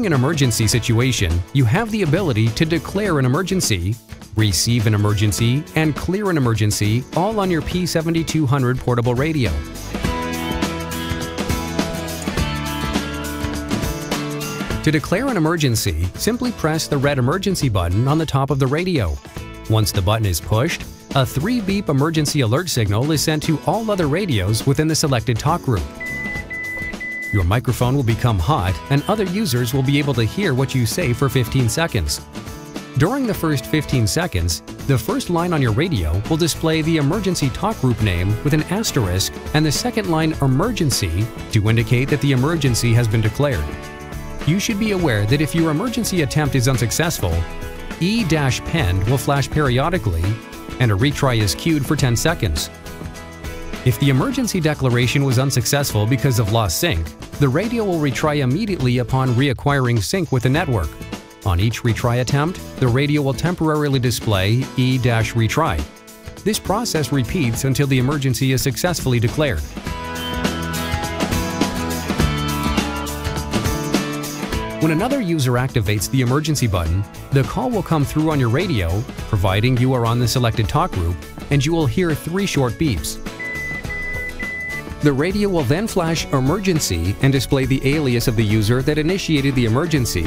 During an emergency situation, you have the ability to declare an emergency, receive an emergency, and clear an emergency all on your P7200 portable radio. To declare an emergency, simply press the red emergency button on the top of the radio. Once the button is pushed, a 3-beep emergency alert signal is sent to all other radios within the selected talk group. Your microphone will become hot and other users will be able to hear what you say for 15 seconds. During the first 15 seconds, the first line on your radio will display the emergency talk group name with an asterisk and the second line emergency to indicate that the emergency has been declared. You should be aware that if your emergency attempt is unsuccessful, E-pend will flash periodically and a retry is queued for 10 seconds. If the emergency declaration was unsuccessful because of lost sync, the radio will retry immediately upon reacquiring sync with the network. On each retry attempt, the radio will temporarily display E-retry. This process repeats until the emergency is successfully declared. When another user activates the emergency button, the call will come through on your radio, providing you are on the selected talk group, and you will hear 3 short beeps. The radio will then flash emergency and display the alias of the user that initiated the emergency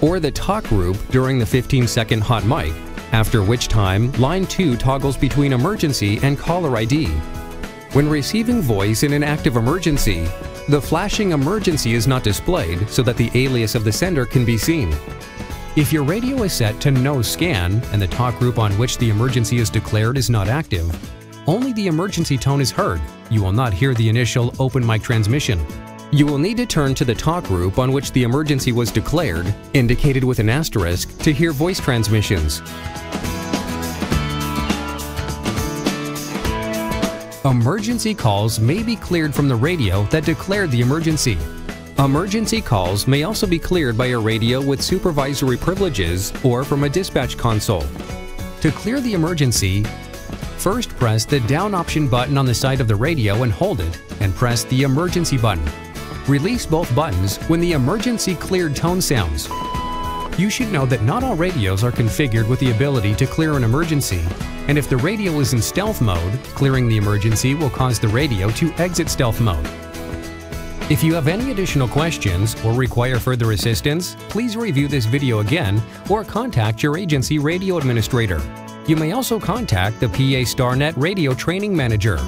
or the talk group during the 15-second hot mic, after which time line 2 toggles between emergency and caller ID. When receiving voice in an active emergency, the flashing emergency is not displayed so that the alias of the sender can be seen. If your radio is set to no scan and the talk group on which the emergency is declared is not active, only the emergency tone is heard. You will not hear the initial open mic transmission. You will need to turn to the talk group on which the emergency was declared, indicated with an asterisk, to hear voice transmissions. Emergency calls may be cleared from the radio that declared the emergency. Emergency calls may also be cleared by a radio with supervisory privileges or from a dispatch console. To clear the emergency, first press the down option button on the side of the radio and hold it, and press the emergency button. Release both buttons when the emergency cleared tone sounds. You should know that not all radios are configured with the ability to clear an emergency, and if the radio is in stealth mode, clearing the emergency will cause the radio to exit stealth mode. If you have any additional questions or require further assistance, please review this video again or contact your agency radio administrator. You may also contact the PA-STARNet Radio Training Manager.